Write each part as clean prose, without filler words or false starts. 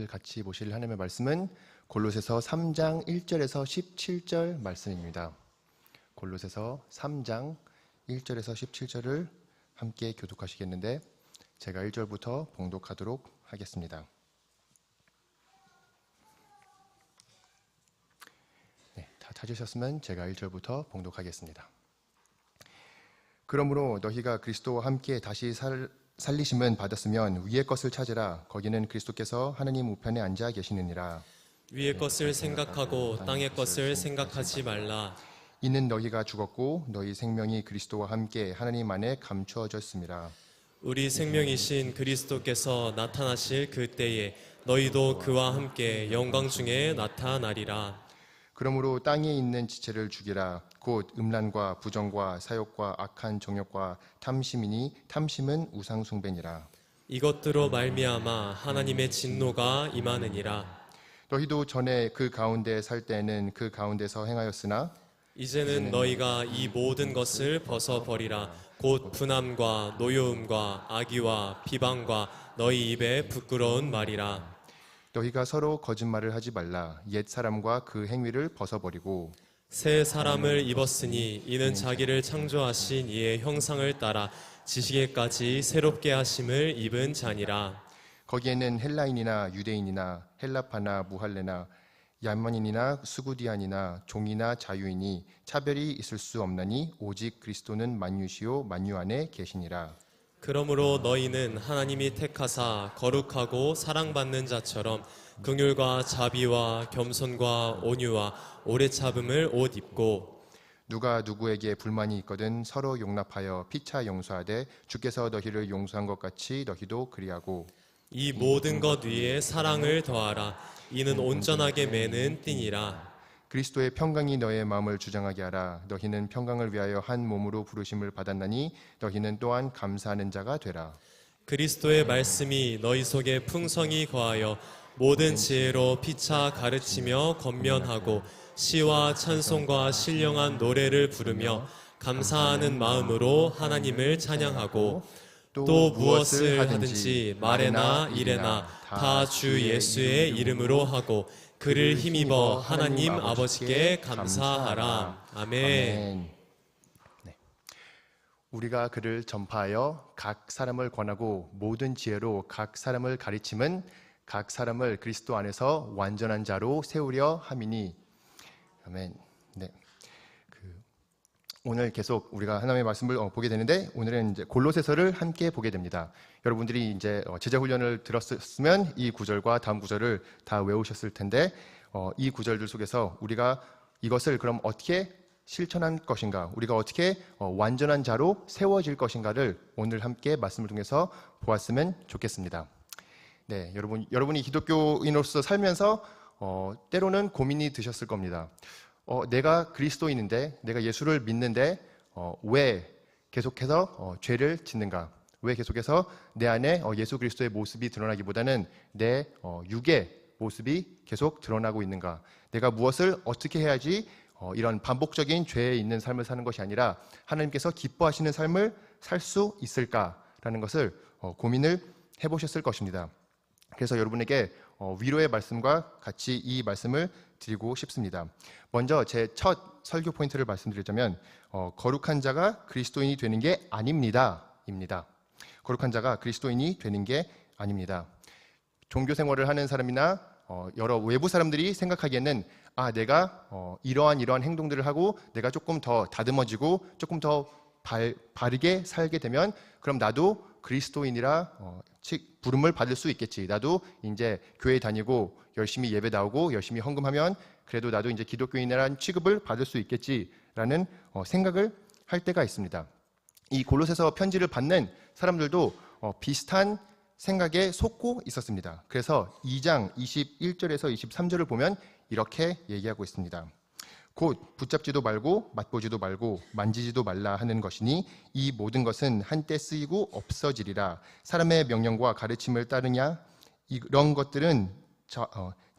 같이 보실 하나님의 말씀은 골로새서 3장 1절에서 17절 말씀입니다. 골로새서 3장 1절에서 17절을 함께 교독하시겠는데 제가 1절부터 봉독하도록 하겠습니다. 다 찾으셨으면 제가 1절부터 봉독하겠습니다. 그러므로 너희가 그리스도와 함께 다시 살리심은 받았으면 위의 것을 찾으라. 거기는 그리스도께서 하느님 우편에 앉아 계시느니라. 위의 것을 생각하고 땅의 것을 생각하지 말라. 이는 너희가 죽었고 너희 생명이 그리스도와 함께 하느님 안에 감추어졌음이라. 우리 생명이신 그리스도께서 나타나실 그때에 너희도 그와 함께 영광 중에 나타나리라. 그러므로 땅에 있는 지체를 죽이라. 곧 음란과 부정과 사욕과 악한 정욕과 탐심이니 탐심은 우상 숭배니라. 이것들로 말미암아 하나님의 진노가 임하느니라. 너희도 전에 그 가운데 살 때에는 그 가운데서 행하였으나 이제는 너희가 이 모든 것을 벗어버리라. 곧 분함과 노여움과 악의와 비방과 너희 입에 부끄러운 말이라. 너희가 서로 거짓말을 하지 말라. 옛 사람과 그 행위를 벗어버리고 새 사람을 입었으니 이는 자기를 창조하신 이의 형상을 따라 지식에까지 새롭게 하심을 입은 자니라. 거기에는 헬라인이나 유대인이나 헬라파나 무할레나 야만인이나 수구디안이나 종이나 자유인이 차별이 있을 수 없나니 오직 그리스도는 만유시요 만유 안에 계시니라. 그러므로 너희는 하나님이 택하사 거룩하고 사랑받는 자처럼 긍휼과 자비와 겸손과 온유와 오래 참음을 옷 입고 누가 누구에게 불만이 있거든 서로 용납하여 피차 용서하되 주께서 너희를 용서한 것 같이 너희도 그리하고 이 모든 것 위에 사랑을 더하라. 이는 온전하게 매는 띠니라. 그리스도의 평강이 너의 마음을 주장하게 하라. 너희는 평강을 위하여 한 몸으로 부르심을 받았나니 너희는 또한 감사하는 자가 되라. 그리스도의 말씀이 너희 속에 풍성히 거하여 모든 지혜로 피차 가르치며 권면하고 시와 찬송과 신령한 노래를 부르며 감사하는 마음으로 하나님을 찬양하고 또 무엇을 하든지 말에나 일에나 다 주 예수의 이름으로 하고 그를 힘입어 하나님 아버지께 감사하라. 아멘. 네. 우리가 그를 전파하여 각 사람을 권하고 모든 지혜로 각 사람을 가르침은 각 사람을 그리스도 안에서 완전한 자로 세우려 함이니. 아멘. 네. 오늘 계속 우리가 하나님의 말씀을 보게 되는데 오늘은 이제 골로새서를 함께 보게 됩니다. 여러분들이 이제 제자 훈련을 들었으면 이 구절과 다음 구절을 다 외우셨을 텐데 이 구절들 속에서 우리가 이것을 그럼 어떻게 실천할 것인가, 우리가 어떻게 완전한 자로 세워질 것인가를 오늘 함께 말씀을 통해서 보았으면 좋겠습니다. 네, 여러분이 기독교인으로서 살면서 때로는 고민이 드셨을 겁니다. 내가 그리스도인인데, 내가 예수를 믿는데 왜 계속해서 죄를 짓는가? 왜 계속해서 내 안에 예수 그리스도의 모습이 드러나기보다는 내 육의 모습이 계속 드러나고 있는가? 내가 무엇을 어떻게 해야지 이런 반복적인 죄에 있는 삶을 사는 것이 아니라 하나님께서 기뻐하시는 삶을 살 수 있을까라는 것을 고민을 해보셨을 것입니다. 그래서 여러분에게 위로의 말씀과 같이 이 말씀을 드리고 싶습니다. 먼저 제 첫 설교 포인트를 말씀드리자면 거룩한 자가 그리스도인이 되는 게 아닙니다. 거룩한 자가 그리스도인이 되는 게 아닙니다. 종교 생활을 하는 사람이나 여러 외부 사람들이 생각하기에는 내가 이러한 행동들을 하고 내가 조금 더 다듬어지고 조금 더 바르게 살게 되면 그럼 나도 그리스도인이라 부름을 받을 수 있겠지. 나도 이제 교회 다니고 열심히 예배 나오고 열심히 헌금하면 그래도 나도 이제 기독교인이라는 취급을 받을 수 있겠지라는 생각을 할 때가 있습니다. 이 골로새서 편지를 받는 사람들도 비슷한 생각에 속고 있었습니다. 그래서 2장 21절에서 23절을 보면 이렇게 얘기하고 있습니다. 곧 붙잡지도 말고 맛보지도 말고 만지지도 말라 하는 것이니 이 모든 것은 한때 쓰이고 없어지리라. 사람의 명령과 가르침을 따르냐? 이런 것들은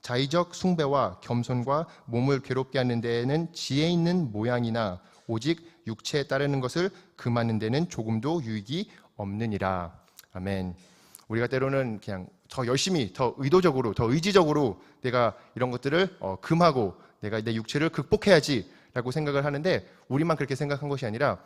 자의적 숭배와 겸손과 몸을 괴롭게 하는 데에는 지혜 있는 모양이나 오직 육체에 따르는 것을 금하는 데는 조금도 유익이 없느니라. 아멘. 우리가 때로는 그냥 더 열심히, 더 의도적으로, 더 의지적으로 내가 이런 것들을 금하고 내가 내 육체를 극복해야지라고 생각을 하는데, 우리만 그렇게 생각한 것이 아니라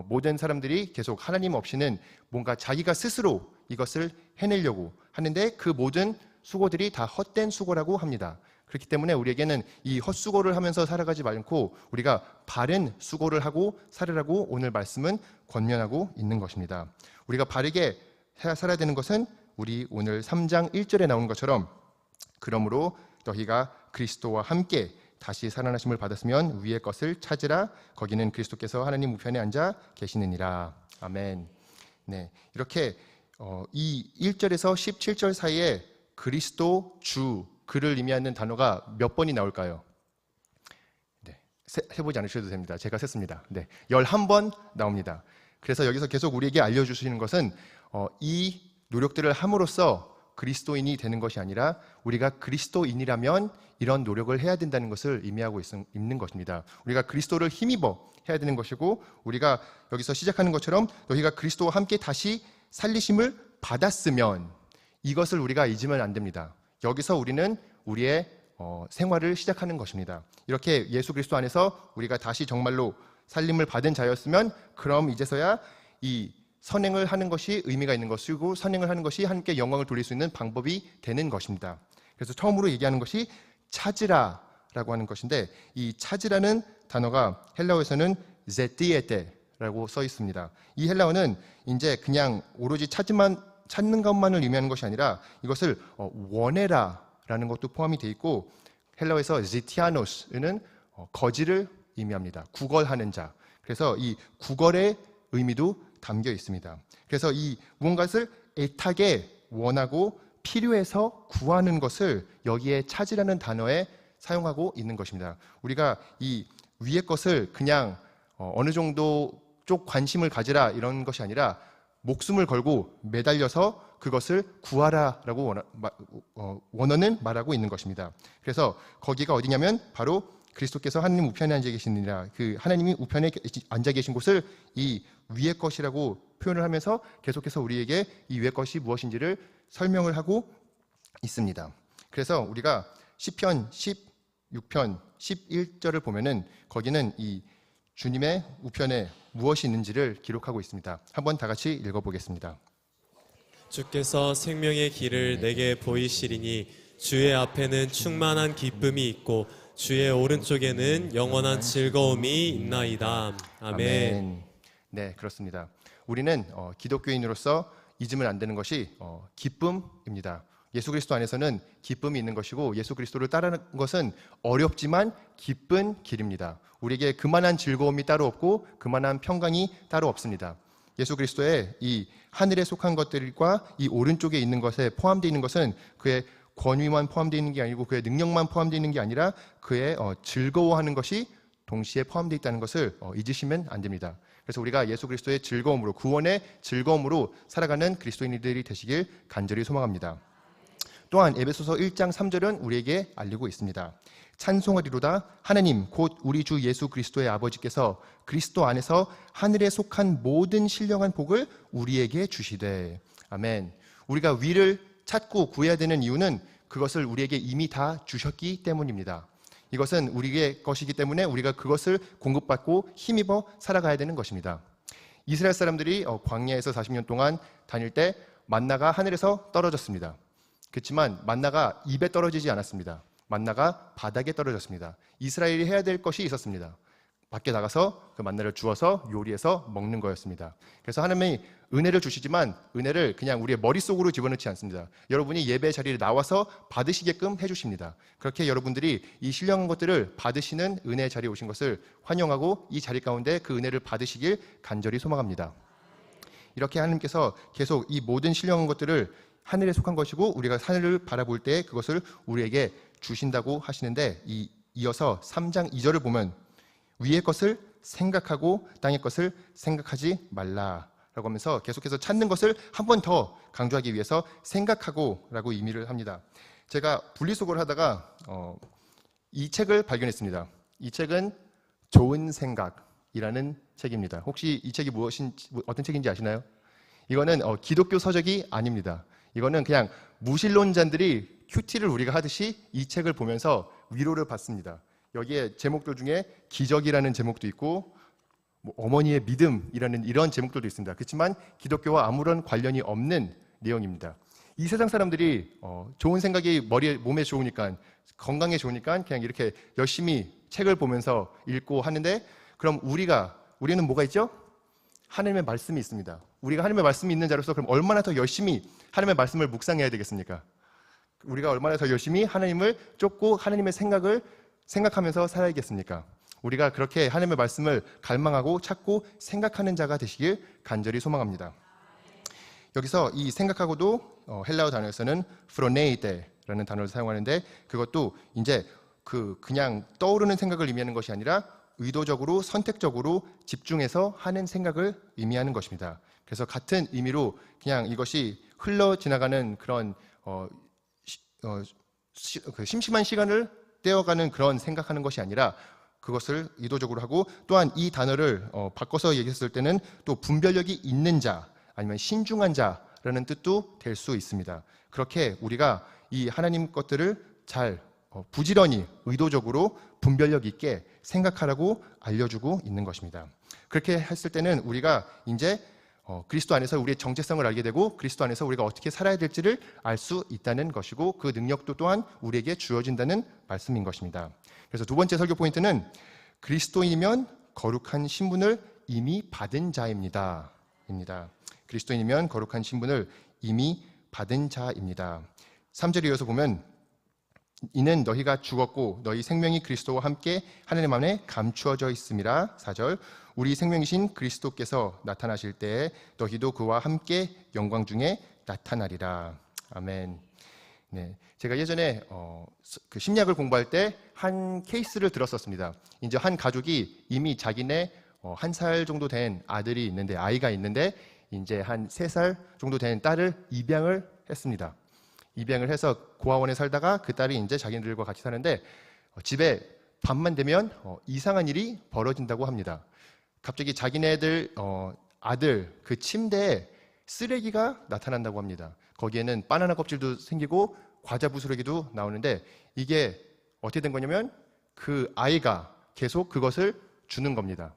모든 사람들이 계속 하나님 없이는 뭔가 자기가 스스로 이것을 해내려고 하는데, 그 모든 수고들이 다 헛된 수고라고 합니다. 그렇기 때문에 우리에게는 이 헛수고를 하면서 살아가지 말고 우리가 바른 수고를 하고 살으라고 오늘 말씀은 권면하고 있는 것입니다. 우리가 바르게 살아야 되는 것은 우리 오늘 3장 1절에 나오는 것처럼, 그러므로 너희가 그리스도와 함께 다시 살아나심을 받았으면 위의 것을 찾으라. 거기는 그리스도께서 하나님 우편에 앉아 계시느니라. 아멘. 네, 이렇게 이 1절에서 17절 사이에 그리스도, 주, 그를 의미하는 단어가 몇 번이 나올까요? 네, 해보지 않으셔도 됩니다. 제가 셌습니다. 네, 11번 나옵니다. 그래서 여기서 계속 우리에게 알려주시는 것은 이 노력들을 함으로써 그리스도인이 되는 것이 아니라 우리가 그리스도인이라면 이런 노력을 해야 된다는 것을 의미하고 있는 것입니다. 우리가 그리스도를 힘입어 해야 되는 것이고, 우리가 여기서 시작하는 것처럼 너희가 그리스도와 함께 다시 살리심을 받았으면, 이것을 우리가 잊으면 안 됩니다. 여기서 우리는 우리의 생활을 시작하는 것입니다. 이렇게 예수 그리스도 안에서 우리가 다시 정말로 살림을 받은 자였으면, 그럼 이제서야 이 선행을 하는 것이 의미가 있는 것이고, 선행을 하는 것이 하나님께 영광을 돌릴 수 있는 방법이 되는 것입니다. 그래서 처음으로 얘기하는 것이 찾으라라고 하는 것인데, 이 찾으라는 단어가 헬라어에서는 제티에테라고 써 있습니다. 이 헬라어는 이제 그냥 오로지 찾는 것만을 의미하는 것이 아니라 이것을 원해라라는 것도 포함이 되어 있고, 헬라어에서 지티아노스는 거지를 의미합니다. 구걸하는 자. 그래서 이 구걸의 의미도 담겨 있습니다. 그래서 이 무언가를 애타게 원하고 필요해서 구하는 것을 여기에 찾으라는 단어에 사용하고 있는 것입니다. 우리가 이 위의 것을 그냥 어느 정도 쪽 관심을 가지라 이런 것이 아니라 목숨을 걸고 매달려서 그것을 구하라라고 원어는 말하고 있는 것입니다. 그래서 거기가 어디냐면 바로 그리스도께서 하나님 우편에 앉아 계시느니라, 그 하나님이 우편에 앉아 계신 곳을 이 위의 것이라고 표현을 하면서 계속해서 우리에게 이 위의 것이 무엇인지를 설명을 하고 있습니다. 그래서 우리가 시편 16편 11절을 보면은 거기는 이 주님의 우편에 무엇이 있는지를 기록하고 있습니다. 한번 다 같이 읽어보겠습니다. 주께서 생명의 길을 내게 보이시리니 주의 앞에는 충만한 기쁨이 있고 주의 오른쪽에는 영원한 즐거움이 있나이다. 아멘. 네, 그렇습니다. 우리는 기독교인으로서 잊으면 안 되는 것이 기쁨입니다. 예수 그리스도 안에서는 기쁨이 있는 것이고, 예수 그리스도를 따르는 것은 어렵지만 기쁜 길입니다. 우리에게 그만한 즐거움이 따로 없고 그만한 평강이 따로 없습니다. 예수 그리스도의 이 하늘에 속한 것들과 이 오른쪽에 있는 것에 포함되어 있는 것은 그의 권위만 포함되어 있는 게 아니고 그의 능력만 포함되어 있는 게 아니라 그의 즐거워하는 것이 동시에 포함되어 있다는 것을 잊으시면 안 됩니다. 그래서 우리가 예수 그리스도의 즐거움으로, 구원의 즐거움으로 살아가는 그리스도인들이 되시길 간절히 소망합니다. 또한 에베소서 1장 3절은 우리에게 알리고 있습니다. 찬송하리로다 하나님 곧 우리 주 예수 그리스도의 아버지께서 그리스도 안에서 하늘에 속한 모든 신령한 복을 우리에게 주시되. 아멘. 우리가 위를 찾고 구해야 되는 이유는 그것을 우리에게 이미 다 주셨기 때문입니다. 이것은 우리의 것이기 때문에 우리가 그것을 공급받고 힘입어 살아가야 되는 것입니다. 이스라엘 사람들이 광야에서 40년 동안 다닐 때 만나가 하늘에서 떨어졌습니다. 그렇지만 만나가 입에 떨어지지 않았습니다. 만나가 바닥에 떨어졌습니다. 이스라엘이 해야 될 것이 있었습니다. 밖에 나가서 그 만나를 주워서 요리해서 먹는 거였습니다. 그래서 하나님이 은혜를 주시지만 은혜를 그냥 우리의 머릿속으로 집어넣지 않습니다. 여러분이 예배 자리에 나와서 받으시게끔 해주십니다. 그렇게 여러분들이 이 신령한 것들을 받으시는 은혜의 자리에 오신 것을 환영하고 이 자리 가운데 그 은혜를 받으시길 간절히 소망합니다. 이렇게 하나님께서 계속 이 모든 신령한 것들을 하늘에 속한 것이고 우리가 하늘을 바라볼 때 그것을 우리에게 주신다고 하시는데, 이어서 3장 2절을 보면 위의 것을 생각하고 땅의 것을 생각하지 말라라고 하면서 계속해서 찾는 것을 한 번 더 강조하기 위해서 생각하고 라고 의미를 합니다. 제가 분리수거를 하다가 이 책을 발견했습니다. 이 책은 좋은 생각이라는 책입니다. 혹시 이 책이 어떤 책인지 아시나요? 이거는 기독교 서적이 아닙니다. 이거는 그냥 무신론자들이 큐티를 우리가 하듯이 이 책을 보면서 위로를 받습니다. 여기에 제목들 중에 기적이라는 제목도 있고 뭐 어머니의 믿음이라는 이런 제목들도 있습니다. 그렇지만 기독교와 아무런 관련이 없는 내용입니다. 이 세상 사람들이 좋은 생각이 몸에 좋으니까, 건강에 좋으니까 그냥 이렇게 열심히 책을 보면서 읽고 하는데, 그럼 우리는 뭐가 있죠? 하나님의 말씀이 있습니다. 우리가 하나님의 말씀이 있는 자로서 그럼 얼마나 더 열심히 하나님의 말씀을 묵상해야 되겠습니까? 우리가 얼마나 더 열심히 하나님을 쫓고 하나님의 생각을 생각하면서 살아야겠습니까? 우리가 그렇게 하나님의 말씀을 갈망하고 찾고 생각하는 자가 되시길 간절히 소망합니다. 여기서 이 생각하고도 헬라어 단어에서는 프로네이데라는 단어를 사용하는데, 그것도 이제 그냥 떠오르는 생각을 의미하는 것이 아니라 의도적으로 선택적으로 집중해서 하는 생각을 의미하는 것입니다. 그래서 같은 의미로 그냥 이것이 흘러 지나가는 그런 심심한 시간을 떼어가는 그런 생각하는 것이 아니라 그것을 의도적으로 하고, 또한 이 단어를 바꿔서 얘기했을 때는 또 분별력이 있는 자 아니면 신중한 자라는 뜻도 될 수 있습니다. 그렇게 우리가 이 하나님 것들을 잘 부지런히 의도적으로 분별력 있게 생각하라고 알려주고 있는 것입니다. 그렇게 했을 때는 우리가 이제 그리스도 안에서 우리의 정체성을 알게 되고 그리스도 안에서 우리가 어떻게 살아야 될지를 알 수 있다는 것이고, 그 능력도 또한 우리에게 주어진다는 말씀인 것입니다. 그래서 두 번째 설교 포인트는 그리스도인이면 거룩한 신분을 이미 받은 자입니다. 그리스도인이면 거룩한 신분을 이미 받은 자입니다. 3절에 이어서 보면 이는 너희가 죽었고 너희 생명이 그리스도와 함께 하나님 안에 감추어져 있음이라. 4절 우리 생명이신 그리스도께서 나타나실 때에 너희도 그와 함께 영광 중에 나타나리라. 아멘. 네, 제가 예전에 그 심리학을 공부할 때 한 케이스를 들었었습니다. 이제 한 가족이 이미 자기네 1살 정도 된 아이가 있는데 이제 한 3살 정도 된 딸을 입양을 했습니다. 입양을 해서 고아원에 살다가 그 딸이 이제 자기들과 같이 사는데 집에 밤만 되면 이상한 일이 벌어진다고 합니다. 갑자기 자기네들 아들 그 침대에 쓰레기가 나타난다고 합니다. 거기에는 바나나 껍질도 생기고 과자 부스러기도 나오는데, 이게 어떻게 된 거냐면 그 아이가 계속 그것을 주는 겁니다.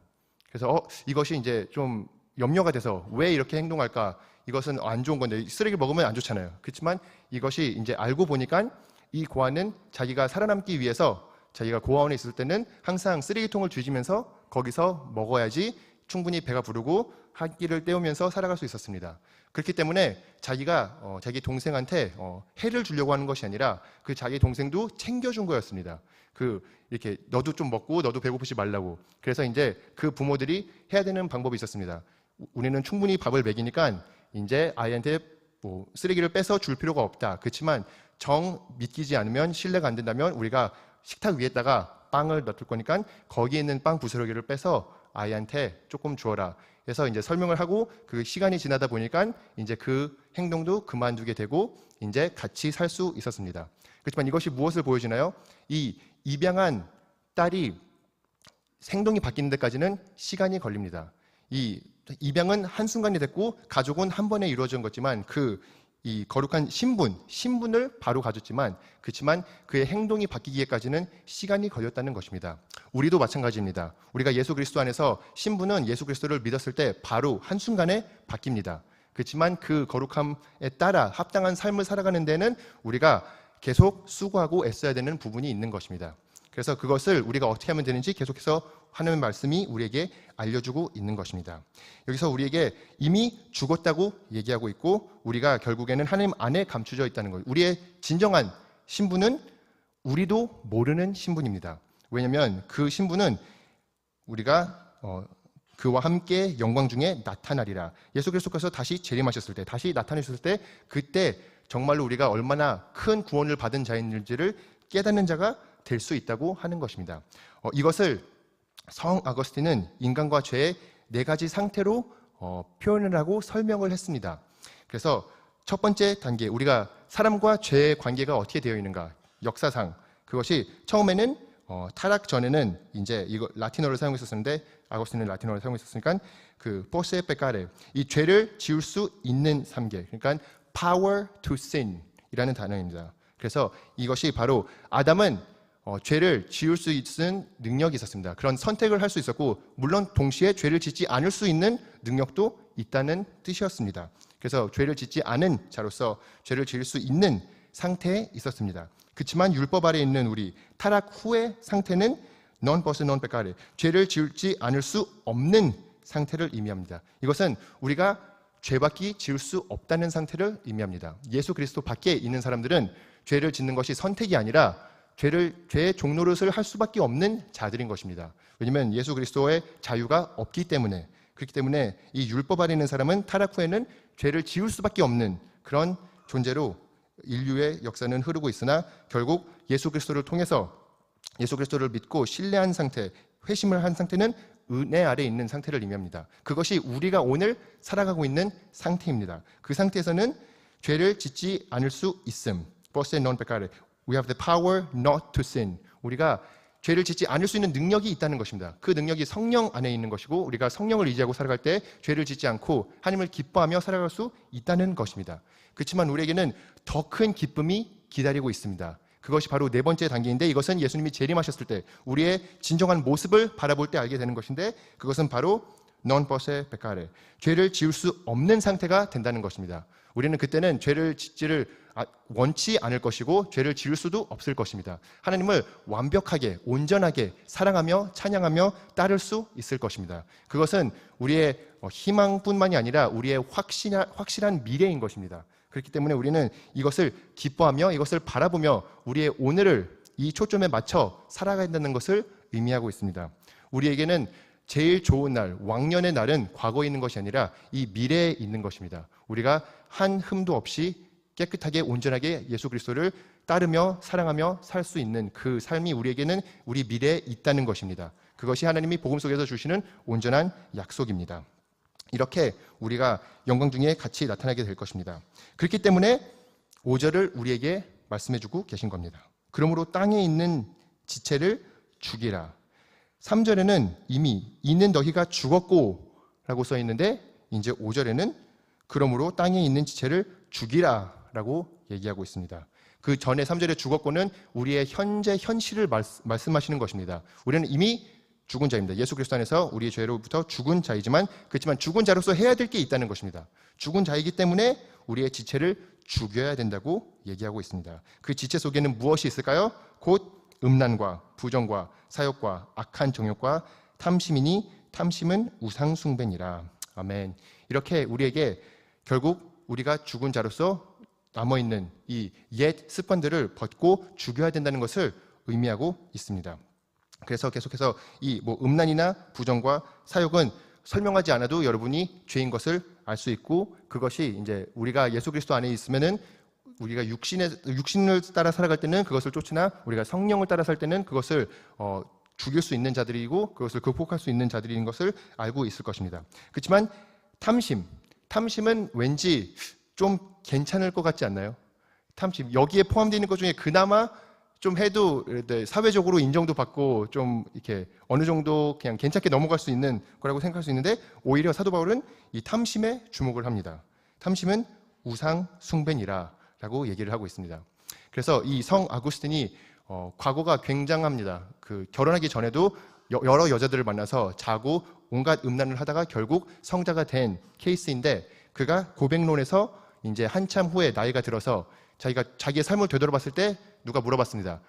그래서 이것이 이제 좀 염려가 돼서 왜 이렇게 행동할까? 이것은 안 좋은 건데 쓰레기 먹으면 안 좋잖아요. 그렇지만 이것이 이제 알고 보니까 이 고아는 자기가 살아남기 위해서 자기가 고아원에 있을 때는 항상 쓰레기통을 뒤지면서 거기서 먹어야지 충분히 배가 부르고 한 끼를 때우면서 살아갈 수 있었습니다. 그렇기 때문에 자기가 자기 동생한테 해를 주려고 하는 것이 아니라 그 자기 동생도 챙겨준 거였습니다. 이렇게 너도 좀 먹고 너도 배고프지 말라고. 그래서 이제 그 부모들이 해야 되는 방법이 있었습니다. 우리는 충분히 밥을 먹이니까 이제 아이한테 뭐 쓰레기를 빼서 줄 필요가 없다. 그렇지만 정 믿기지 않으면, 신뢰가 안 된다면 우리가 식탁 위에다가 빵을 놔둘 거니까 거기에 있는 빵 부스러기를 빼서 아이한테 조금 주어라. 그래서 이제 설명을 하고 그 시간이 지나다 보니까 이제 그 행동도 그만두게 되고 이제 같이 살 수 있었습니다. 그렇지만 이것이 무엇을 보여주나요? 이 입양한 딸이 행동이 바뀌는 데까지는 시간이 걸립니다. 이 입양은 한순간이 됐고 가족은 한 번에 이루어진 거지만 이 거룩한 신분을 바로 가졌지만, 그렇지만 그의 행동이 바뀌기까지는 시간이 걸렸다는 것입니다. 우리도 마찬가지입니다. 우리가 예수 그리스도 안에서 신분은 예수 그리스도를 믿었을 때 바로 한순간에 바뀝니다. 그렇지만 그 거룩함에 따라 합당한 삶을 살아가는 데는 우리가 계속 수고하고 애써야 되는 부분이 있는 것입니다. 그래서 그것을 우리가 어떻게 하면 되는지 계속해서 하나님의 말씀이 우리에게 알려주고 있는 것입니다. 여기서 우리에게 이미 죽었다고 얘기하고 있고, 우리가 결국에는 하나님 안에 감추져 있다는 것. 우리의 진정한 신분은 우리도 모르는 신분입니다. 왜냐하면 그 신분은 우리가 그와 함께 영광 중에 나타나리라. 예수 그리스도께서 다시 재림하셨을 때, 다시 나타나셨을 때, 그때 정말로 우리가 얼마나 큰 구원을 받은 자인지를 깨닫는 자가 될 수 있다고 하는 것입니다. 이것을 성 아거스틴은 인간과 죄의 4가지 상태로 표현을 하고 설명을 했습니다. 그래서 첫 번째 단계, 우리가 사람과 죄의 관계가 어떻게 되어 있는가, 역사상 그것이 처음에는 타락 전에는 이제 이거 라틴어를 사용했었는데, 아거스틴은 라틴어를 사용했었으니까 그 포세 페카레, 이 죄를 지을 수 있는 3계, 그러니까 power to sin 이라는 단어입니다. 그래서 이것이 바로 아담은 죄를 지을 수 있는 능력이 있었습니다. 그런 선택을 할 수 있었고 물론 동시에 죄를 짓지 않을 수 있는 능력도 있다는 뜻이었습니다. 그래서 죄를 짓지 않은 자로서 죄를 지을 수 있는 상태에 있었습니다. 그렇지만 율법 아래에 있는 우리 타락 후의 상태는 non posse non peccare, 죄를 지을지 않을 수 없는 상태를 의미합니다. 이것은 우리가 죄밖에 지을 수 없다는 상태를 의미합니다. 예수 그리스도 밖에 있는 사람들은 죄를 짓는 것이 선택이 아니라 죄의 종노릇을 할 수밖에 없는 자들인 것입니다. 왜냐하면 예수 그리스도의 자유가 없기 때문에, 그렇기 때문에 이 율법 아래 있는 사람은 타락 후에는 죄를 지을 수밖에 없는 그런 존재로 인류의 역사는 흐르고 있으나 결국 예수 그리스도를 통해서 예수 그리스도를 믿고 신뢰한 상태, 회심을 한 상태는 은혜 아래 있는 상태를 의미합니다. 그것이 우리가 오늘 살아가고 있는 상태입니다. 그 상태에서는 죄를 짓지 않을 수 있음. posse non peccare. We have the power not to sin. 우리가 죄를 짓지 않을 수 있는 능력이 있다는 것입니다. 그 능력이 성령 안에 있는 것이고 우리가 성령을 의지하고 살아갈 때 죄를 짓지 않고 하나님을 기뻐하며 살아갈 수 있다는 것입니다. 그렇지만 우리에게는 더 큰 기쁨이 기다리고 있습니다. 그것이 바로 네 번째 단계인데 이것은 예수님이 재림하셨을 때 우리의 진정한 모습을 바라볼 때 알게 되는 것인데 그것은 바로 non posse peccare. 죄를 지을 수 없는 상태가 된다는 것입니다. 우리는 그때는 죄를 짓지를 원치 않을 것이고 죄를 지을 수도 없을 것입니다. 하나님을 완벽하게 온전하게 사랑하며 찬양하며 따를 수 있을 것입니다. 그것은 우리의 희망뿐만이 아니라 우리의 확실한 미래인 것입니다. 그렇기 때문에 우리는 이것을 기뻐하며 이것을 바라보며 우리의 오늘을 이 초점에 맞춰 살아가야 된다는 것을 의미하고 있습니다. 우리에게는 제일 좋은 날, 왕년의 날은 과거에 있는 것이 아니라 이 미래에 있는 것입니다. 우리가 한 흠도 없이 깨끗하게 온전하게 예수 그리스도를 따르며 사랑하며 살 수 있는 그 삶이 우리에게는 우리 미래에 있다는 것입니다. 그것이 하나님이 복음 속에서 주시는 온전한 약속입니다. 이렇게 우리가 영광 중에 같이 나타나게 될 것입니다. 그렇기 때문에 5절을 우리에게 말씀해주고 계신 겁니다. 그러므로 땅에 있는 지체를 죽이라. 3절에는 이미 이는 너희가 죽었고 라고 써 있는데 이제 5절에는 그러므로 땅에 있는 지체를 죽이라 라고 얘기하고 있습니다. 그 전에 3절에 죽었고는 우리의 현재 현실을 말씀하시는 것입니다. 우리는 이미 죽은 자입니다. 예수 그리스도 안에서 우리의 죄로부터 죽은 자이지만 그렇지만 죽은 자로서 해야 될 게 있다는 것입니다. 죽은 자이기 때문에 우리의 지체를 죽여야 된다고 얘기하고 있습니다. 그 지체 속에는 무엇이 있을까요? 곧 음란과 부정과 사욕과 악한 정욕과 탐심이니 탐심은 우상 숭배니라. 아멘. 이렇게 우리에게 결국 우리가 죽은 자로서 남아있는 이 옛 습관들을 벗고 죽여야 된다는 것을 의미하고 있습니다. 그래서 계속해서 이 음란이나 부정과 사욕은 설명하지 않아도 여러분이 죄인 것을 알 수 있고 그것이 이제 우리가 예수 그리스도 안에 있으면은 우리가 육신을 따라 살아갈 때는 그것을 쫓으나 우리가 성령을 따라 살 때는 그것을 죽일 수 있는 자들이고 그것을 극복할 수 있는 자들인 것을 알고 있을 것입니다. 그렇지만 탐심은 왠지 좀 괜찮을 것 같지 않나요? 탐심 여기에 포함되어 있는 것 중에 그나마 좀 해도 사회적으로 인정도 받고 좀 이렇게 어느 정도 그냥 괜찮게 넘어갈 수 있는 거라고 생각할 수 있는데 오히려 사도 바울은 이 탐심에 주목을 합니다. 탐심은 우상 숭배니라 라고 얘기를 하고 있습니다. 그래서 이 성 아구스틴이 과거가 굉장합니다. 그 결혼하기 전에도 여러 여자들을 만나서 자고 온갖 음란을 하다가 결국 성자가 된 케이스인데 그가 고백론에서 이제 한참 후에 나이가 들어서 자기의 삶을 되돌아봤을 때 누가 물어봤습니다.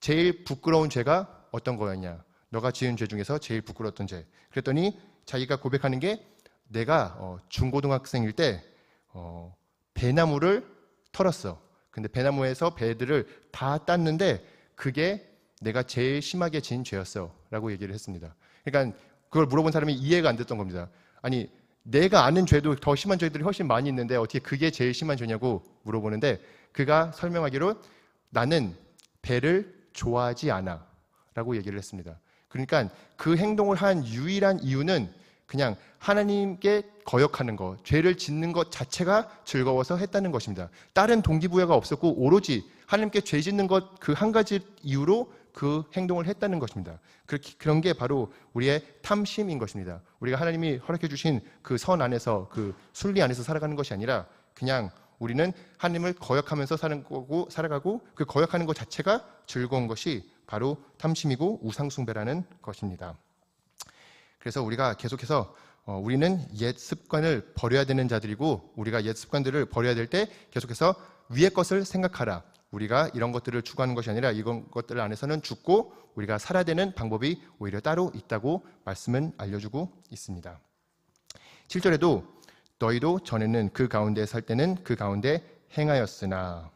제일 부끄러운 죄가 어떤 거였냐? 너가 지은 죄 중에서 제일 부끄러웠던 죄. 그랬더니 자기가 고백하는 게 내가 중고등학생일 때 배나무를 털었어. 근데 배나무에서 배들을 다 땄는데 그게 내가 제일 심하게 지은 죄였어 라고 얘기를 했습니다. 그러니까 그걸 물어본 사람이 이해가 안 됐던 겁니다. 아니 내가 아는 죄도 더 심한 죄들이 훨씬 많이 있는데 어떻게 그게 제일 심한 죄냐고 물어보는데 그가 설명하기로 나는 배를 좋아하지 않아 라고 얘기를 했습니다. 그러니까 그 행동을 한 유일한 이유는 그냥 하나님께 거역하는 것, 죄를 짓는 것 자체가 즐거워서 했다는 것입니다. 다른 동기부여가 없었고 오로지 하나님께 죄 짓는 것 그 한 가지 이유로 그 행동을 했다는 것입니다. 그런 게 바로 우리의 탐심인 것입니다. 우리가 하나님이 허락해 주신 그 선 안에서 그 순리 안에서 살아가는 것이 아니라 그냥 우리는 하나님을 거역하면서 살아가고 그 거역하는 것 자체가 즐거운 것이 바로 탐심이고 우상숭배라는 것입니다. 그래서 우리가 계속해서 우리는 옛 습관을 버려야 되는 자들이고 우리가 옛 습관들을 버려야 될 때 계속해서 위의 것을 생각하라. 우리가 이런 것들을 추구하는 것이 아니라 이런 것들 안에서는 죽고 우리가 살아야 되는 방법이 오히려 따로 있다고 말씀은 알려주고 있습니다. 7절에도 너희도 전에는 그 가운데 살 때는 그 가운데 행하였으나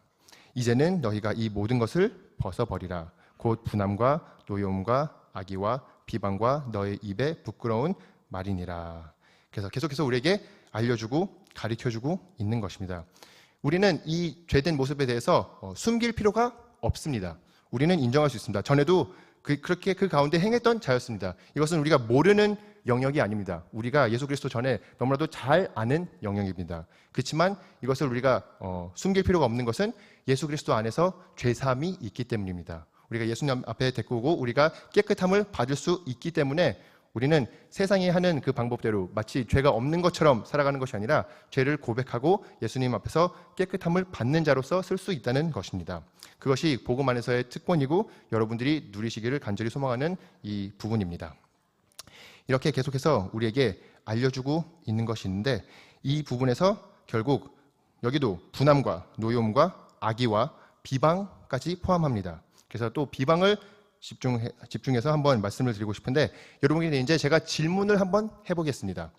이제는 너희가 이 모든 것을 벗어버리라. 곧 분함과 노여움과 악의와 비방과 너의 입에 부끄러운 말이니라. 그래서 계속해서 우리에게 알려주고 가르쳐주고 있는 것입니다. 우리는 이 죄된 모습에 대해서 숨길 필요가 없습니다. 우리는 인정할 수 있습니다. 전에도 그렇게 그 가운데 행했던 자였습니다. 이것은 우리가 모르는 영역이 아닙니다. 우리가 예수 그리스도 전에 너무나도 잘 아는 영역입니다. 그렇지만 이것을 우리가 숨길 필요가 없는 것은 예수 그리스도 안에서 죄사함이 있기 때문입니다. 우리가 예수님 앞에 데리고 오고 우리가 깨끗함을 받을 수 있기 때문에 우리는 세상이 하는 그 방법대로 마치 죄가 없는 것처럼 살아가는 것이 아니라 죄를 고백하고 예수님 앞에서 깨끗함을 받는 자로서 쓸 수 있다는 것입니다. 그것이 복음 안에서의 특권이고 여러분들이 누리시기를 간절히 소망하는 이 부분입니다. 이렇게 계속해서 우리에게 알려주고 있는 것이 있는데 이 부분에서 결국 여기도 분함과 노여움과 악의와 비방까지 포함합니다. 그래서 또 비방을 집중해서 한번 말씀을 드리고 싶은데 여러분에게 이제 제가 질문을 한번 해보겠습니다.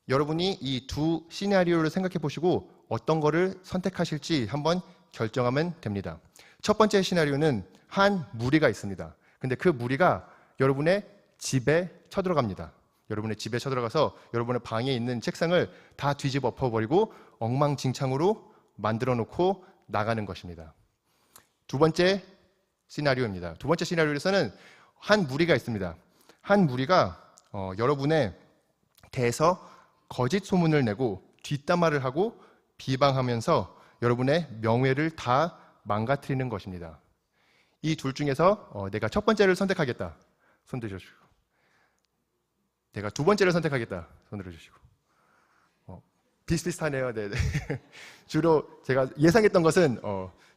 여러분이 이 두 시나리오를 생각해 보시고 어떤 거를 선택하실지 한번 결정하면 됩니다. 첫 번째 시나리오는 한 무리가 있습니다. 근데 그 무리가 여러분의 집에 쳐들어갑니다. 여러분의 집에 쳐들어가서 여러분의 방에 있는 책상을 다 뒤집어 엎어버리고 엉망진창으로 만들어 놓고 나가는 것입니다. 두 번째 시나리오입니다. 두 번째 시나리오에서는 한 무리가 있습니다. 한 무리가 여러분에 대해서 거짓 소문을 내고 뒷담화를 하고 비방하면서 여러분의 명예를 다 망가뜨리는 것입니다. 이 둘 중에서 내가 첫 번째를 선택하겠다. 손 들어주시고. 내가 두 번째를 선택하겠다. 손 들어주시고. 비슷비슷하네요. 네. 주로 제가 예상했던 것은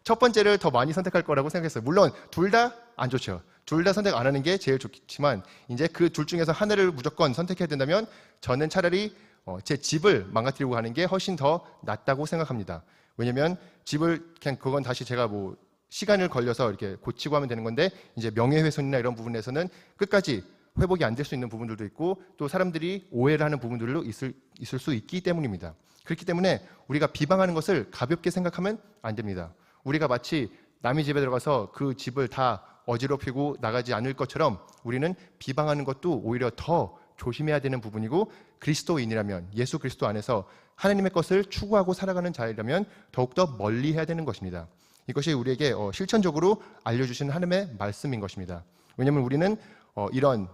첫 번째를 더 많이 선택할 거라고 생각했어요. 물론 둘 다 안 좋죠. 둘 다 선택 안 하는 게 제일 좋지만 이제 그 둘 중에서 하나를 무조건 선택해야 된다면 저는 차라리 제 집을 망가뜨리고 가는 게 훨씬 더 낫다고 생각합니다. 왜냐면 집을 그냥 그건 다시 제가 뭐 시간을 걸려서 이렇게 고치고 하면 되는 건데 이제 명예훼손이나 이런 부분에서는 끝까지 회복이 안 될 수 있는 부분들도 있고 또 사람들이 오해를 하는 부분들도 있을 수 있기 때문입니다. 그렇기 때문에 우리가 비방하는 것을 가볍게 생각하면 안 됩니다. 우리가 마치 남의 집에 들어가서 그 집을 다 어지럽히고 나가지 않을 것처럼 우리는 비방하는 것도 오히려 더 조심해야 되는 부분이고 그리스도인이라면 예수 그리스도 안에서 하나님의 것을 추구하고 살아가는 자이라면 더욱더 멀리 해야 되는 것입니다. 이것이 우리에게 실천적으로 알려주시는 하나님의 말씀인 것입니다. 왜냐하면 우리는 이런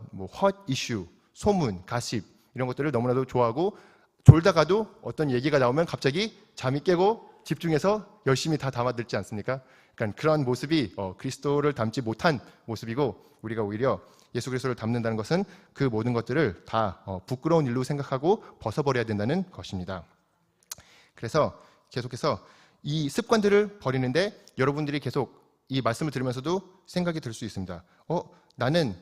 헛 이슈, 소문, 가십 이런 것들을 너무나도 좋아하고 졸다가도 어떤 얘기가 나오면 갑자기 잠이 깨고 집중해서 열심히 다 담아듣지 않습니까? 그러니까 그런 모습이 그리스도를 닮지 못한 모습이고 우리가 오히려 예수 그리스도를 닮는다는 것은 그 모든 것들을 다 부끄러운 일로 생각하고 벗어버려야 된다는 것입니다. 그래서 계속해서 이 습관들을 버리는데 여러분들이 계속 이 말씀을 들으면서도 생각이 들 수 있습니다. 나는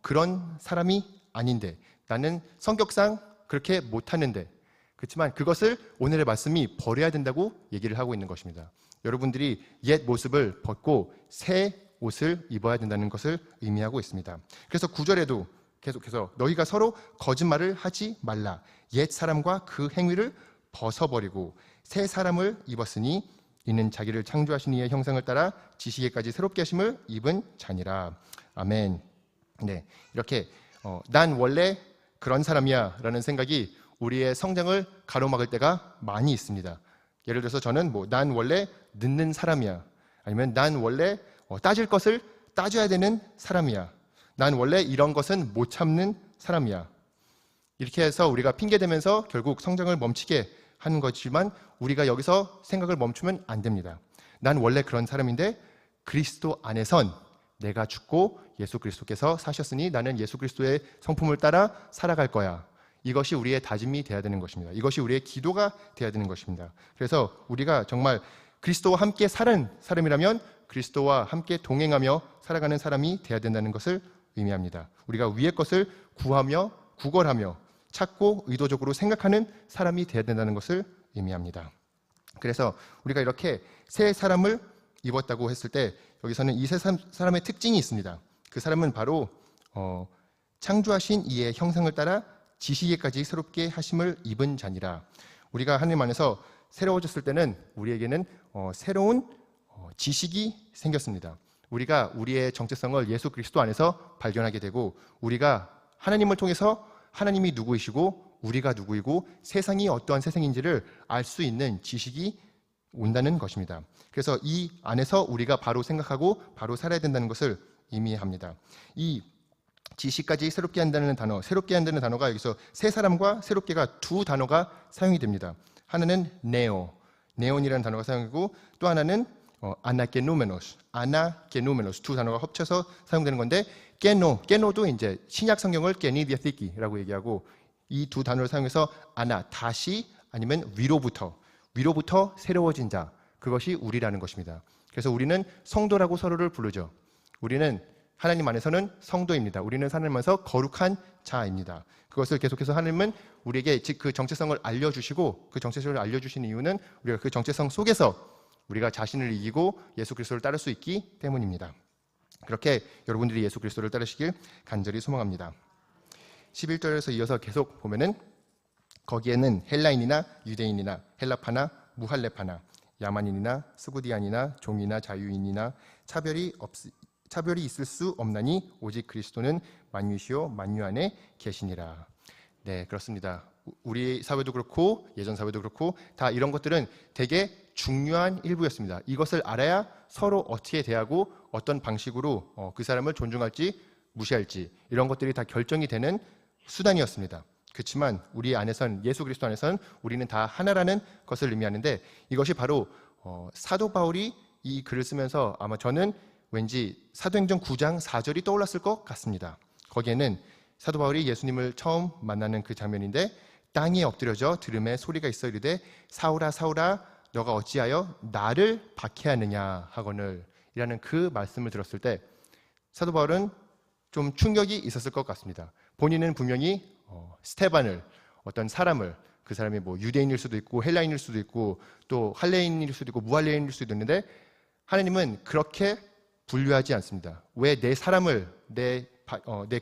그런 사람이 아닌데 나는 성격상 그렇게 못하는데 그렇지만 그것을 오늘의 말씀이 버려야 된다고 얘기를 하고 있는 것입니다. 여러분들이 옛 모습을 벗고 새 옷을 입어야 된다는 것을 의미하고 있습니다. 그래서 9절에도 계속해서 너희가 서로 거짓말을 하지 말라. 옛 사람과 그 행위를 벗어버리고 새 사람을 입었으니 이는 자기를 창조하신 이의 형상을 따라 지시기까지 새롭게 하심을 입은 자니라. 아멘. 네, 이렇게 난 원래 그런 사람이야 라는 생각이 우리의 성장을 가로막을 때가 많이 있습니다. 예를 들어서 저는 난 원래 늦는 사람이야. 아니면 난 원래 따질 것을 따져야 되는 사람이야. 난 원래 이런 것은 못 참는 사람이야. 이렇게 해서 우리가 핑계대면서 결국 성장을 멈추게 하는 거지만 우리가 여기서 생각을 멈추면 안 됩니다. 난 원래 그런 사람인데 그리스도 안에선 내가 죽고 예수 그리스도께서 사셨으니 나는 예수 그리스도의 성품을 따라 살아갈 거야. 이것이 우리의 다짐이 되어야 되는 것입니다. 이것이 우리의 기도가 되어야 되는 것입니다. 그래서 우리가 정말 그리스도와 함께 사는 사람이라면 그리스도와 함께 동행하며 살아가는 사람이 되어야 된다는 것을 의미합니다. 우리가 위의 것을 구하며 구걸하며 찾고 의도적으로 생각하는 사람이 되어야 된다는 것을 의미합니다. 그래서 우리가 이렇게 새 사람을 입었다고 했을 때 여기서는 이 새 사람의 특징이 있습니다. 그 사람은 바로 창조하신 이의 형상을 따라 지식에까지 새롭게 하심을 입은 자니라. 우리가 하나님 안에서 새로워졌을 때는 우리에게는 새로운 지식이 생겼습니다. 우리가 우리의 정체성을 예수 그리스도 안에서 발견하게 되고 우리가 하나님을 통해서 하나님이 누구이시고 우리가 누구이고 세상이 어떠한 세상인지를 알 수 있는 지식이 온다는 것입니다. 그래서 이 안에서 우리가 바로 생각하고 바로 살아야 된다는 것을 의미합니다. 이 지식까지 새롭게 한다는 단어, 새롭게 한다는 단어가 여기서 새 사람과 새롭게가 두 단어가 사용이 됩니다. 하나는 네온이라는 단어가 사용되고 또 하나는 아나게노메노스 두 단어가 합쳐서 사용되는 건데 게노도 이제 신약 성경을 게니디아티키라고 얘기하고 이 두 단어를 사용해서 다시 아니면 위로부터 새로워진 자, 그것이 우리라는 것입니다. 그래서 우리는 성도라고 서로를 부르죠. 우리는 하나님 안에서는 성도입니다. 우리는 하나님 안에서 거룩한 자입니다. 그것을 계속해서 하나님은 우리에게 즉 그 정체성을 알려주시고 그 정체성을 알려주시는 이유는 우리가 그 정체성 속에서 우리가 자신을 이기고 예수 그리스도를 따를 수 있기 때문입니다. 그렇게 여러분들이 예수 그리스도를 따르시길 간절히 소망합니다. 11절에서 이어서 계속 보면은 거기에는 헬라인이나 유대인이나 헬라파나 무할레파나 야만인이나 스구디안이나 종이나 자유인이나 차별이 있을 수 없나니 오직 그리스도는 만유시요 만유 안에 계시니라. 네, 그렇습니다. 우리 사회도 그렇고 예전 사회도 그렇고 다 이런 것들은 되게 중요한 일부였습니다. 이것을 알아야 서로 어떻게 대하고 어떤 방식으로 그 사람을 존중할지 무시할지 이런 것들이 다 결정이 되는 수단이었습니다. 그렇지만 우리 안에선 예수 그리스도 안에선 우리는 다 하나라는 것을 의미하는데 이것이 바로 사도 바울이 이 글을 쓰면서 아마 저는 왠지 사도행전 9장 4절이 떠올랐을 것 같습니다. 거기에는 사도 바울이 예수님을 처음 만나는 그 장면인데 땅에 엎드려져 들음에 소리가 있어 이르되 사울아 사울아 너가 어찌하여 나를 박해하느냐 하거늘 이라는 그 말씀을 들었을 때 사도 바울은 좀 충격이 있었을 것 같습니다. 본인은 분명히 스테반을 어떤 사람을 그 사람이 뭐 유대인일 수도 있고 헬라인일 수도 있고 또 할레인일 수도 있고 무할레인일 수도 있는데 하나님은 그렇게 분류하지 않습니다. 왜 내 사람을 내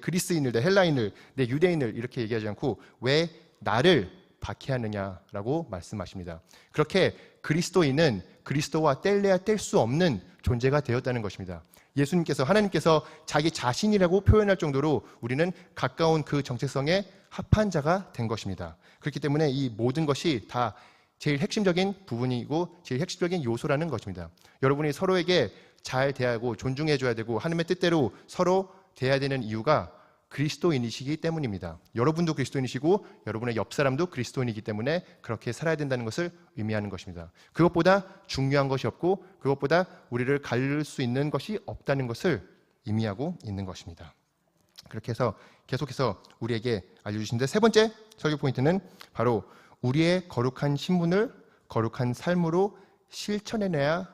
그리스인을 내 헬라인을 내 유대인을 이렇게 얘기하지 않고 왜 나를 박해하느냐라고 말씀하십니다. 그렇게 그리스도인은 그리스도와 뗄래야 뗄 수 없는 존재가 되었다는 것입니다. 예수님께서 하나님께서 자기 자신이라고 표현할 정도로 우리는 가까운 그 정체성에 합한 자가 된 것입니다. 그렇기 때문에 이 모든 것이 다 제일 핵심적인 부분이고 제일 핵심적인 요소라는 것입니다. 여러분이 서로에게 잘 대하고 존중해줘야 되고 하나님의 뜻대로 서로 대해야 되는 이유가 그리스도인이시기 때문입니다. 여러분도 그리스도인이시고 여러분의 옆 사람도 그리스도인이기 때문에 그렇게 살아야 된다는 것을 의미하는 것입니다. 그것보다 중요한 것이 없고 그것보다 우리를 가릴 수 있는 것이 없다는 것을 의미하고 있는 것입니다. 그렇게 해서 계속해서 우리에게 알려주신데 세 번째 설교 포인트는 바로 우리의 거룩한 신분을 거룩한 삶으로 실천해내야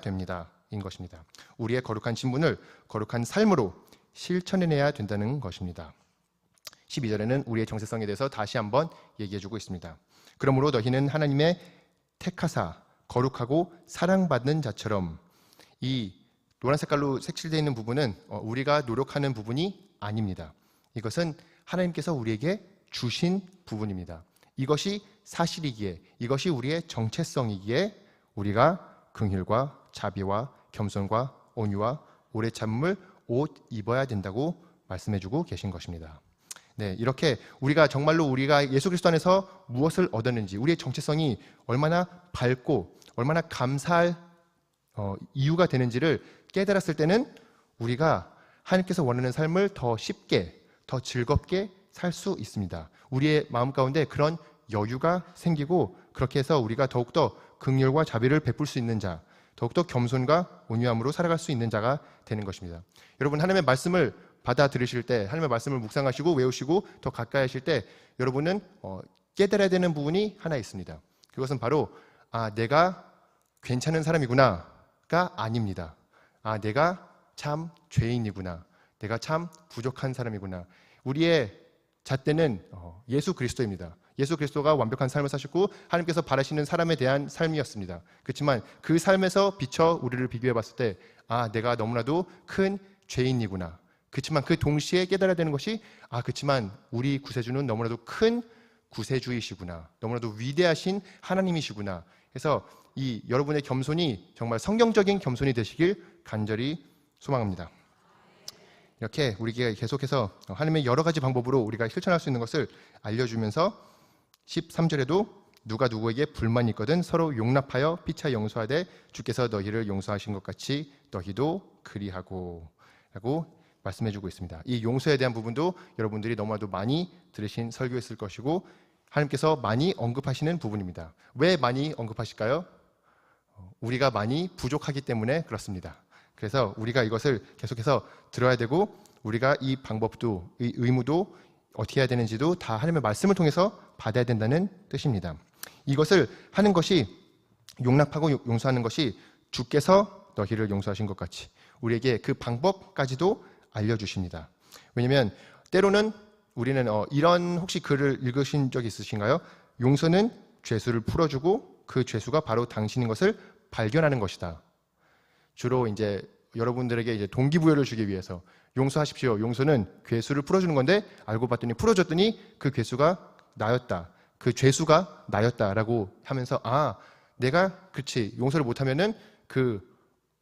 됩니다. 인 것입니다. 우리의 거룩한 신분을 거룩한 삶으로 실천해내야 된다는 것입니다. 12절에는 우리의 정체성에 대해서 다시 한번 얘기해주고 있습니다. 그러므로 너희는 하나님의 택하사 거룩하고 사랑받는 자처럼 이 노란 색깔로 색칠되어 있는 부분은 우리가 노력하는 부분이 아닙니다. 이것은 하나님께서 우리에게 주신 부분입니다. 이것이 사실이기에 이것이 우리의 정체성이기에 우리가 긍휼과 자비와 겸손과 온유와 오래 참음을 옷 입어야 된다고 말씀해주고 계신 것입니다. 네, 이렇게 우리가 정말로 우리가 예수 그리스도 안에서 무엇을 얻었는지 우리의 정체성이 얼마나 밝고 얼마나 감사할 이유가 되는지를 깨달았을 때는 우리가 하나님께서 원하는 삶을 더 쉽게 더 즐겁게 살 수 있습니다. 우리의 마음 가운데 그런 여유가 생기고 그렇게 해서 우리가 더욱더 긍휼과 자비를 베풀 수 있는 자 더욱더 겸손과 온유함으로 살아갈 수 있는 자가 되는 것입니다. 여러분 하나님의 말씀을 받아 들으실 때, 하나님의 말씀을 묵상하시고 외우시고 더 가까이 하실 때 여러분은 깨달아야 되는 부분이 하나 있습니다. 그것은 바로 내가 괜찮은 사람이구나가 아닙니다. 내가 참 죄인이구나. 내가 참 부족한 사람이구나. 우리의 잣대는 예수 그리스도입니다. 예수 그리스도가 완벽한 삶을 사셨고 하나님께서 바라시는 사람에 대한 삶이었습니다. 그렇지만 그 삶에서 비춰 우리를 비교해 봤을 때 내가 너무나도 큰 죄인이구나. 그렇지만 그 동시에 깨달아야 되는 것이 그렇지만 우리 구세주는 너무나도 큰 구세주이시구나. 너무나도 위대하신 하나님이시구나. 그래서 이 여러분의 겸손이 정말 성경적인 겸손이 되시길 간절히 소망합니다. 이렇게 우리가 계속해서 하나님의 여러 가지 방법으로 우리가 실천할 수 있는 것을 알려주면서 13절에도 누가 누구에게 불만이 있거든 서로 용납하여 피차 용서하되 주께서 너희를 용서하신 것 같이 너희도 그리하고 라고 말씀해주고 있습니다. 이 용서에 대한 부분도 여러분들이 너무나도 많이 들으신 설교였을 것이고 하나님께서 많이 언급하시는 부분입니다. 왜 많이 언급하실까요? 우리가 많이 부족하기 때문에 그렇습니다. 그래서 우리가 이것을 계속해서 들어야 되고 우리가 이 방법도 이 의무도 어떻게 해야 되는지도 다 하나님의 말씀을 통해서 받아야 된다는 뜻입니다. 이것을 하는 것이 용납하고 용서하는 것이 주께서 너희를 용서하신 것 같이 우리에게 그 방법까지도 알려주십니다. 왜냐하면 때로는 우리는 이런 혹시 글을 읽으신 적 있으신가요? 용서는 죄수를 풀어주고 그 죄수가 바로 당신인 것을 발견하는 것이다. 주로 이제 여러분들에게 이제 동기부여를 주기 위해서 용서하십시오. 용서는 괴수를 풀어주는 건데 알고 봤더니 풀어줬더니 그 괴수가 나였다. 그 죄수가 나였다라고 하면서 내가 그렇지 용서를 못하면은 그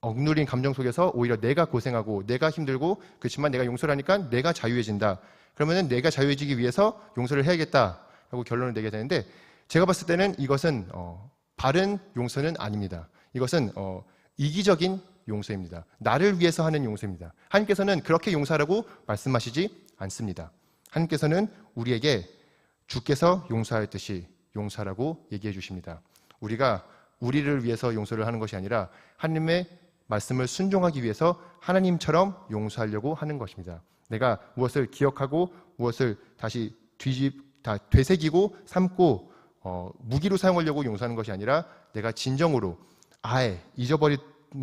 억누린 감정 속에서 오히려 내가 고생하고 내가 힘들고 그렇지만 내가 용서를 하니까 내가 자유해진다. 그러면은 내가 자유해지기 위해서 용서를 해야겠다라고 결론을 내게 되는데 제가 봤을 때는 이것은 바른 용서는 아닙니다. 이것은 이기적인 용서입니다. 나를 위해서 하는 용서입니다. 하나님께서는 그렇게 용서하라고 말씀하시지 않습니다. 하나님께서는 우리에게 주께서 용서하였듯이 용서하라고 얘기해 주십니다. 우리가 우리를 위해서 용서를 하는 것이 아니라 하나님의 말씀을 순종하기 위해서 하나님처럼 용서하려고 하는 것입니다. 내가 무엇을 기억하고 무엇을 다시 되새기고 삼고 무기로 사용하려고 용서하는 것이 아니라 내가 진정으로 아예 잊어버린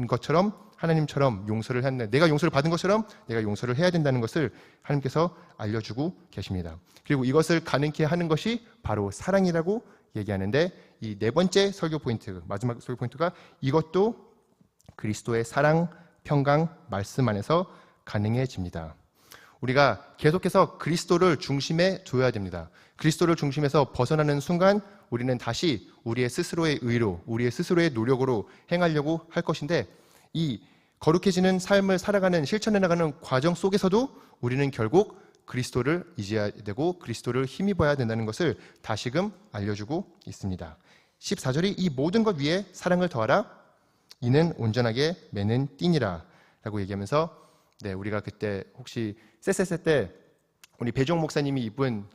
것처럼 하나님처럼 용서를 했는데 내가 용서를 받은 것처럼 내가 용서를 해야 된다는 것을 하나님께서 알려주고 계십니다. 그리고 이것을 가능케 하는 것이 바로 사랑이라고 얘기하는데 이 네 번째 설교 포인트, 마지막 설교 포인트가 이것도 그리스도의 사랑, 평강, 말씀 안에서 가능해집니다. 우리가 계속해서 그리스도를 중심에 둬야 됩니다. 그리스도를 중심에서 벗어나는 순간 우리는 다시 우리의 스스로의 의로, 우리의 스스로의 노력으로 행하려고 할 것인데 이 거룩해지는 삶을 살아가는 실천해 나가는 과정 속에서도 우리는 결국 그리스도를 의지해야 되고 그리스도를 힘입어야 된다는 것을 다시금 알려주고 있습니다. 14절이 이 모든 것 위에 사랑을 더하라 이는 온전하게 매는 띠니라 라고 얘기하면서 우리가 그때 혹시 쎄쎄쎄 때 우리 배종 목사님이 입은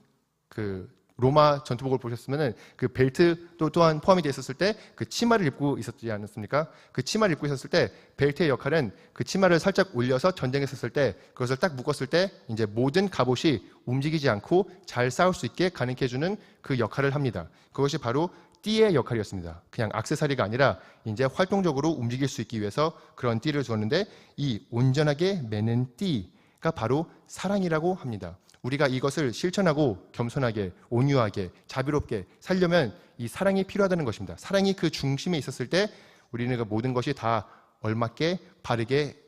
그 로마 전투복을 보셨으면은 그 벨트도 또한 포함이 되어 있었을 때 그 치마를 입고 있었지 않았습니까? 그 치마를 입고 있었을 때 벨트의 역할은 그 치마를 살짝 올려서 전쟁에 섰을 때 그것을 딱 묶었을 때 이제 모든 갑옷이 움직이지 않고 잘 싸울 수 있게 가능케 해주는 그 역할을 합니다. 그것이 바로 띠의 역할이었습니다. 그냥 액세서리가 아니라 이제 활동적으로 움직일 수 있기 위해서 그런 띠를 주었는데 이 온전하게 매는 띠가 바로 사랑이라고 합니다. 우리가 이것을 실천하고 겸손하게, 온유하게, 자비롭게 살려면 이 사랑이 필요하다는 것입니다. 사랑이 그 중심에 있었을 때 우리는 그 모든 것이 다 얼맞게 바르게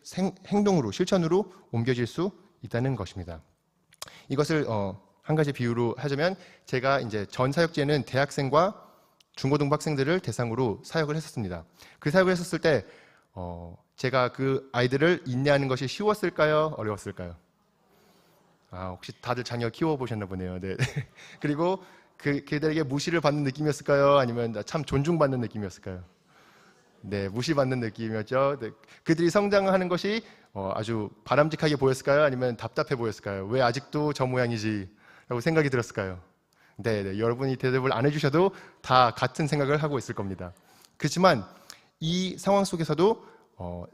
행동으로, 실천으로 옮겨질 수 있다는 것입니다. 이것을 한 가지 비유로 하자면 제가 이제 전 사역지에는 대학생과 중고등부 학생들을 대상으로 사역을 했었습니다. 그 사역을 했었을 때 제가 그 아이들을 인내하는 것이 쉬웠을까요? 어려웠을까요? 혹시 다들 자녀 키워보셨나 보네요. 네. 그리고 그들에게 무시를 받는 느낌이었을까요? 아니면 참 존중받는 느낌이었을까요? 네, 무시받는 느낌이었죠. 네. 그들이 성장하는 것이 아주 바람직하게 보였을까요? 아니면 답답해 보였을까요? 왜 아직도 저 모양이지? 라고 생각이 들었을까요? 네, 여러분이 대답을 안 해주셔도 다 같은 생각을 하고 있을 겁니다. 그렇지만 이 상황 속에서도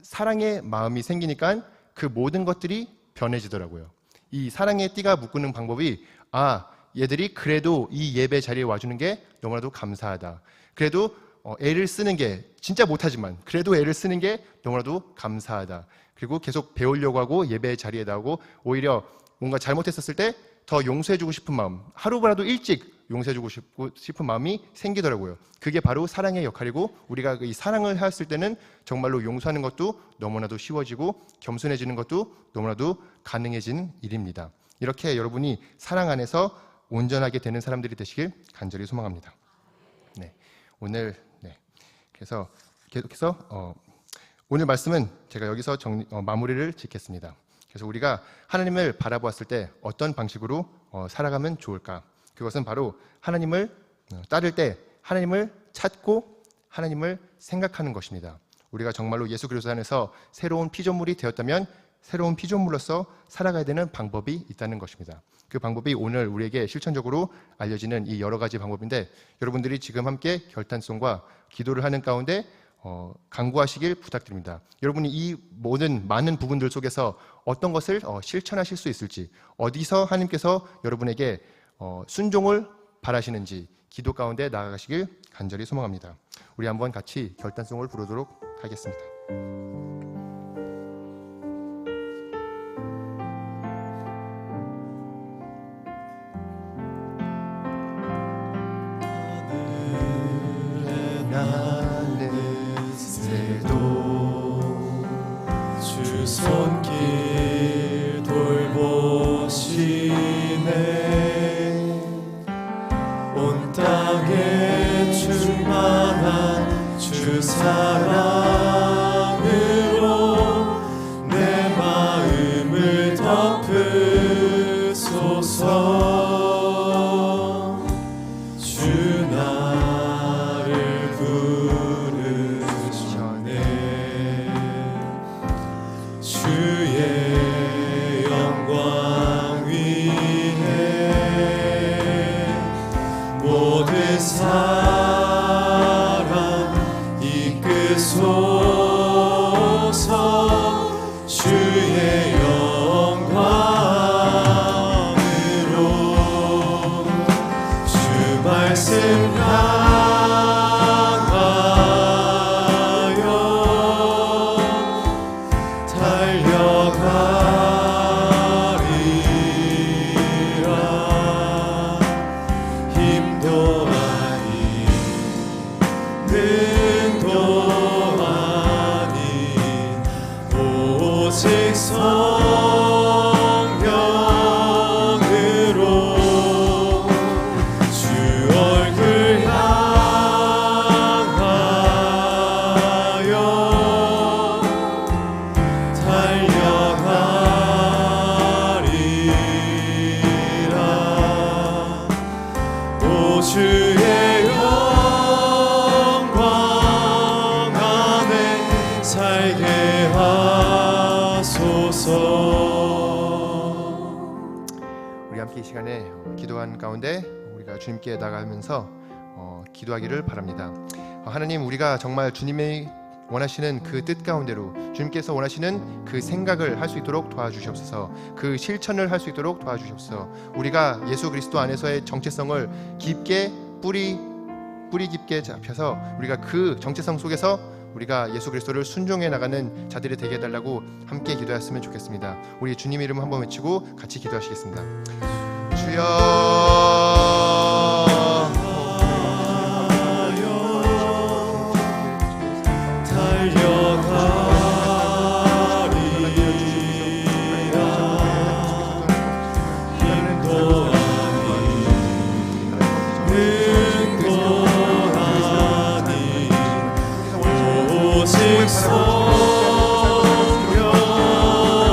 사랑의 마음이 생기니까 그 모든 것들이 변해지더라고요. 이 사랑의 띠가 묶이는 방법이 얘들이 그래도 이 예배 자리에 와주는 게 너무나도 감사하다. 그래도 애를 쓰는 게 진짜 못하지만 그래도 애를 쓰는 게 너무나도 감사하다. 그리고 계속 배우려고 하고 예배 자리에 나오고 오히려 뭔가 잘못했었을 때 더 용서해주고 싶은 마음, 하루라도 일찍 용서해주고 싶은 마음이 생기더라고요. 그게 바로 사랑의 역할이고 우리가 이 사랑을 했을 때는 정말로 용서하는 것도 너무나도 쉬워지고 겸손해지는 것도 너무나도 가능해지는 일입니다. 이렇게 여러분이 사랑 안에서 온전하게 되는 사람들이 되시길 간절히 소망합니다. 네, 오늘 그래서 계속해서 오늘 말씀은 제가 여기서 마무리를 짓겠습니다. 그래서 우리가 하나님을 바라보았을 때 어떤 방식으로 살아가면 좋을까? 그것은 바로 하나님을 따를 때 하나님을 찾고 하나님을 생각하는 것입니다. 우리가 정말로 예수 그리스도 안에서 새로운 피조물이 되었다면 새로운 피조물로서 살아가야 되는 방법이 있다는 것입니다. 그 방법이 오늘 우리에게 실천적으로 알려지는 이 여러 가지 방법인데 여러분들이 지금 함께 결단성과 기도를 하는 가운데 간구하시길 부탁드립니다. 여러분이 이 모든 많은 부분들 속에서 어떤 것을 실천하실 수 있을지, 어디서 하나님께서 여러분에게 순종을 바라시는지 기도 가운데 나아가시길 간절히 소망합니다. 우리 한번 같이 결단성을 부르도록 하겠습니다. 주 손길 돌보시네 온 땅에 충만한 주 사랑으로 내 마음을 덮으소서 주 나를 부르셨네 주의 영광 위에 모든 사람 이끄소서 주의 영광으로 주 말씀 향하여 달려가리라 힘도 아닌 능도 아닌 오직 성령으로 주 얼굴 향하여 달려가리라 오 주의 영광 안에 살게 하소서. 우리 함께 이 시간에 기도한 가운데 우리가 주님께 나가면서 기도하기를 바랍니다. 하나님, 우리가 정말 주님의 원하시는 그 뜻 가운데로 주님께서 원하시는 그 생각을 할 수 있도록 도와주시옵소서. 그 실천을 할 수 있도록 도와주시옵소서. 우리가 예수 그리스도 안에서의 정체성을 깊게 뿌리 깊게 잡혀서 우리가 그 정체성 속에서 우리가 예수 그리스도를 순종해 나가는 자들이 되게 해달라고 함께 기도했으면 좋겠습니다. 우리 주님 이름 한번 외치고 같이 기도하시겠습니다.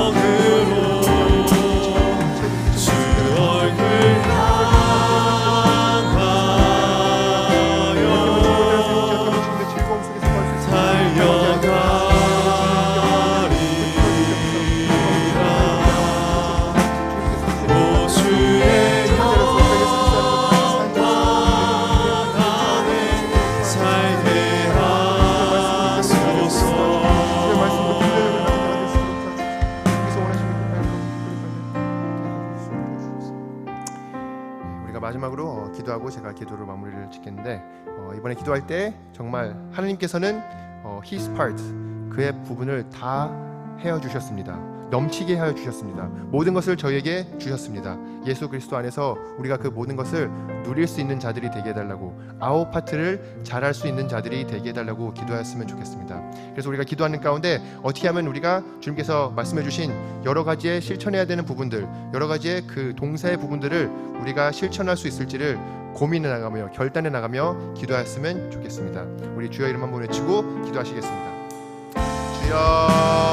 성령으로 주 얼굴 마지막으로 기도하고 제가 기도로 마무리를 짓겠는데 이번에 기도할 때 정말 하나님께서는 His part, 그의 부분을 다 헤어 주셨습니다. 넘치게 하여 주셨습니다. 모든 것을 저희에게 주셨습니다. 예수 그리스도 안에서 우리가 그 모든 것을 누릴 수 있는 자들이 되게 해달라고, 아웃 파트를 잘할 수 있는 자들이 되게 해달라고 기도하였으면 좋겠습니다. 그래서 우리가 기도하는 가운데 어떻게 하면 우리가 주님께서 말씀해 주신 여러 가지의 실천해야 되는 부분들, 여러 가지의 그 동사의 부분들을 우리가 실천할 수 있을지를 고민해 나가며 결단해 나가며 기도하였으면 좋겠습니다. 우리 주여 이름 한번 외치고 기도하시겠습니다. 주여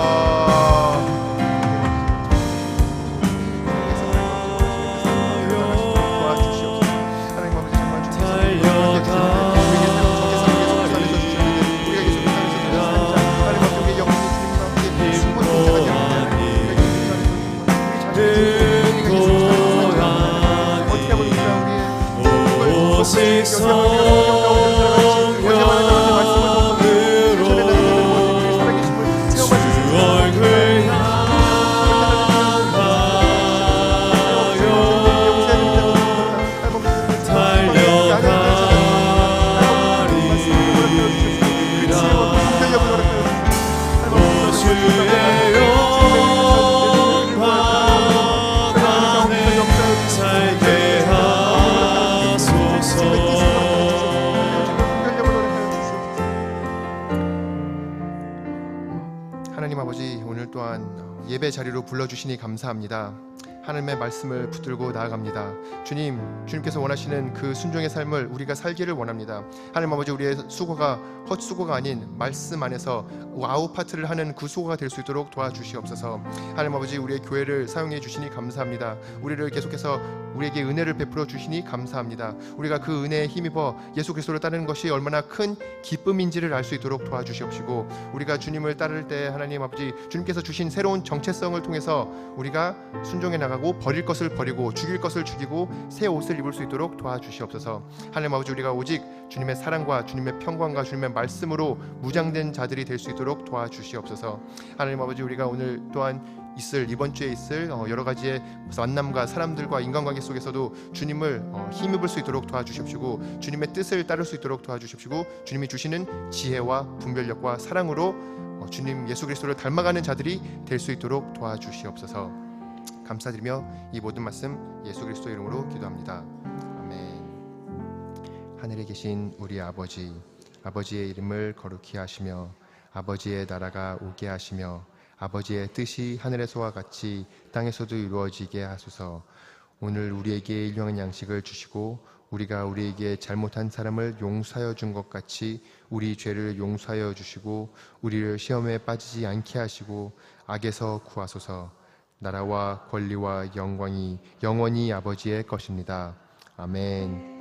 하나님 아버지, 오늘 또한 예배 자리로 불러주시니 감사합니다. 하나님의 말씀을 붙들고 나아갑니다. 주님께서 원하시는 그 순종의 삶을 우리가 살기를 원합니다. 하나님 아버지, 우리의 수고가 헛수고가 아닌 말씀 안에서 아웃 파트를 하는 그 수고가 될 수 있도록 도와주시옵소서. 하나님 아버지, 우리의 교회를 사용해 주시니 감사합니다. 우리를 계속해서 우리에게 은혜를 베풀어 주시니 감사합니다. 우리가 그 은혜에 힘입어 예수 그리스도를 따르는 것이 얼마나 큰 기쁨인지를 알 수 있도록 도와주시옵시고, 우리가 주님을 따를 때 하나님 아버지, 주님께서 주신 새로운 정체성을 통해서 우리가 순종해 나가고 버릴 것을 버리고 죽일 것을 죽이고 새 옷을 입을 수 있도록 도와주시옵소서. 하나님 아버지, 우리가 오직 주님의 사랑과 주님의 평강과 주님의 말씀으로 무장된 자들이 될 수 있도록 도와주시옵소서. 하나님 아버지, 우리가 오늘 또한 이번 주에 있을 여러 가지의 만남과 사람들과 인간관계 속에서도 주님을 힘입을 수 있도록 도와주십시고, 주님의 뜻을 따를 수 있도록 도와주십시고, 주님이 주시는 지혜와 분별력과 사랑으로 주님 예수 그리스도를 닮아가는 자들이 될 수 있도록 도와주시옵소서. 감사드리며 이 모든 말씀 예수 그리스도 이름으로 기도합니다. 아멘. 하늘에 계신 우리 아버지, 아버지의 이름을 거룩히 하시며 아버지의 나라가 오게 하시며 아버지의 뜻이 하늘에서와 같이 땅에서도 이루어지게 하소서. 오늘 우리에게 일용할 양식을 주시고 우리가 우리에게 잘못한 사람을 용서하여 준 것 같이 우리 죄를 용서하여 주시고 우리를 시험에 빠지지 않게 하시고 악에서 구하소서. 나라와 권리와 영광이 영원히 아버지의 것입니다. 아멘.